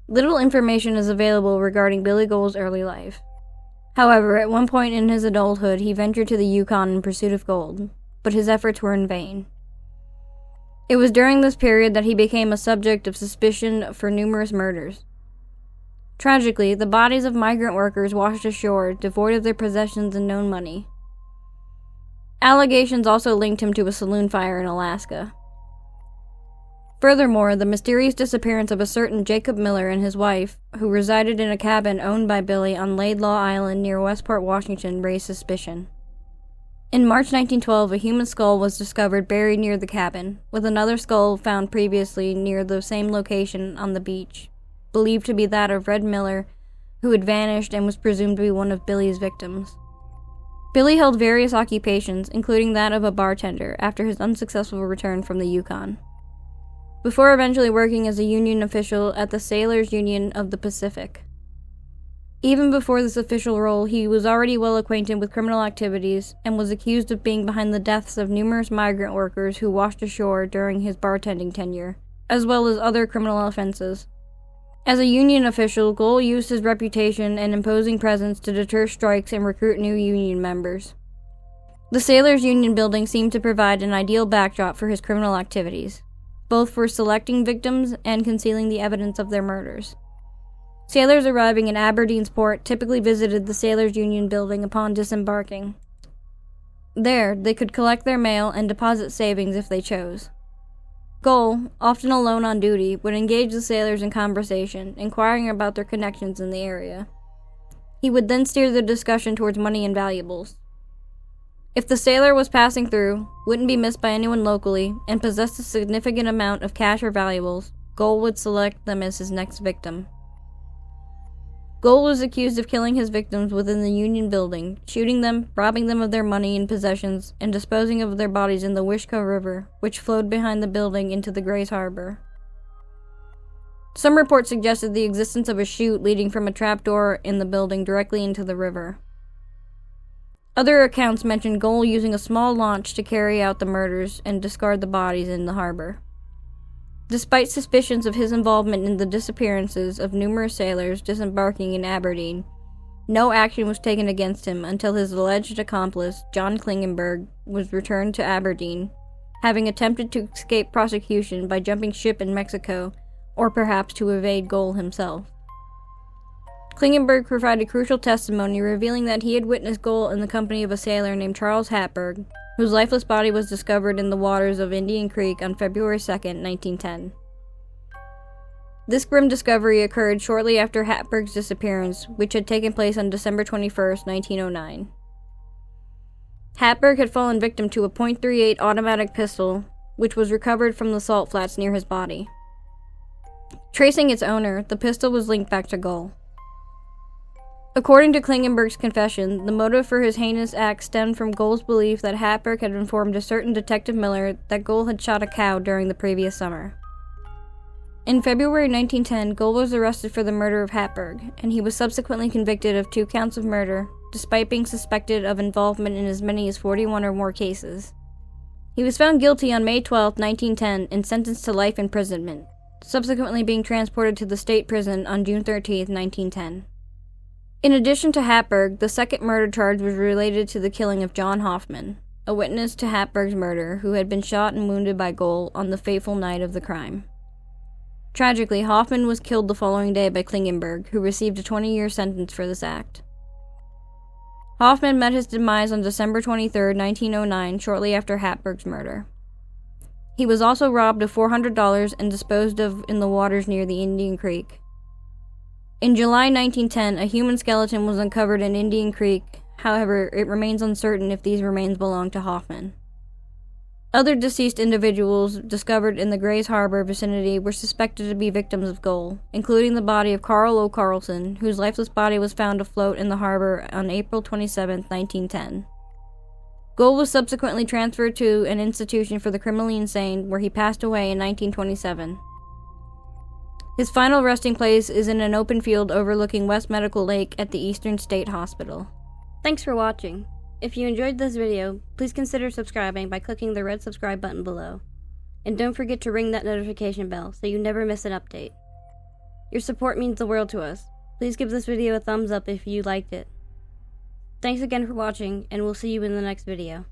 Little information is available regarding Billy Gohl's early life. However, at one point in his adulthood, he ventured to the Yukon in pursuit of gold, but his efforts were in vain. It was during this period that he became a subject of suspicion for numerous murders. Tragically, the bodies of migrant workers washed ashore, devoid of their possessions and known money. Allegations also linked him to a saloon fire in Alaska. Furthermore, the mysterious disappearance of a certain Jacob Miller and his wife, who resided in a cabin owned by Billy on Laidlaw Island near Westport, Washington, raised suspicion. In March 1912, a human skull was discovered buried near the cabin, with another skull found previously near the same location on the beach, believed to be that of Red Miller, who had vanished and was presumed to be one of Billy's victims. Billy held various occupations, including that of a bartender, after his unsuccessful return from the Yukon, before eventually working as a union official at the Sailors Union of the Pacific. Even before this official role, he was already well acquainted with criminal activities and was accused of being behind the deaths of numerous migrant workers who washed ashore during his bartending tenure, as well as other criminal offenses. As a union official, Gohl used his reputation and imposing presence to deter strikes and recruit new union members. The Sailors Union building seemed to provide an ideal backdrop for his criminal activities, both for selecting victims and concealing the evidence of their murders. Sailors arriving in Aberdeen's port typically visited the Sailors Union building upon disembarking. There, they could collect their mail and deposit savings if they chose. Gohl, often alone on duty, would engage the sailors in conversation, inquiring about their connections in the area. He would then steer the discussion towards money and valuables. If the sailor was passing through, wouldn't be missed by anyone locally, and possessed a significant amount of cash or valuables, Gohl would select them as his next victim. Gohl was accused of killing his victims within the Union building, shooting them, robbing them of their money and possessions, and disposing of their bodies in the Wishkah River, which flowed behind the building into the Grays Harbor. Some reports suggested the existence of a chute leading from a trapdoor in the building directly into the river. Other accounts mentioned Gohl using a small launch to carry out the murders and discard the bodies in the harbor. Despite suspicions of his involvement in the disappearances of numerous sailors disembarking in Aberdeen, no action was taken against him until his alleged accomplice, John Klingenberg, was returned to Aberdeen, having attempted to escape prosecution by jumping ship in Mexico, or perhaps to evade Gohl himself. Klingenberg provided crucial testimony revealing that he had witnessed Gohl in the company of a sailor named Charles Hatberg, whose lifeless body was discovered in the waters of Indian Creek on February 2, 1910. This grim discovery occurred shortly after Hatberg's disappearance, which had taken place on December 21, 1909. Hatberg had fallen victim to a .38 automatic pistol, which was recovered from the salt flats near his body. Tracing its owner, the pistol was linked back to Gohl. According to Klingenberg's confession, the motive for his heinous act stemmed from Gohl's belief that Hatberg had informed a certain Detective Miller that Gohl had shot a cow during the previous summer. In February 1910, Gohl was arrested for the murder of Hatberg, and he was subsequently convicted of 2 counts of murder, despite being suspected of involvement in as many as 41 or more cases. He was found guilty on May 12, 1910, and sentenced to life imprisonment, subsequently being transported to the state prison on June 13, 1910. In addition to Hatberg, the second murder charge was related to the killing of John Hoffman, a witness to Hatberg's murder who had been shot and wounded by Gohl on the fateful night of the crime. Tragically, Hoffman was killed the following day by Klingenberg, who received a 20-year sentence for this act. Hoffman met his demise on December 23, 1909, shortly after Hatberg's murder. He was also robbed of $400 and disposed of in the waters near the Indian Creek. In July 1910, a human skeleton was uncovered in Indian Creek. However, it remains uncertain if these remains belong to Hoffman. Other deceased individuals discovered in the Grays Harbor vicinity were suspected to be victims of Gohl, including the body of Carl O. Carlson, whose lifeless body was found afloat in the harbor on April 27, 1910. Gohl was subsequently transferred to an institution for the criminally insane, where he passed away in 1927. His final resting place is in an open field overlooking West Medical Lake at the Eastern State Hospital. Thanks for watching. If you enjoyed this video, please consider subscribing by clicking the red subscribe button below. And don't forget to ring that notification bell so you never miss an update. Your support means the world to us. Please give this video a thumbs up if you liked it. Thanks again for watching, and we'll see you in the next video.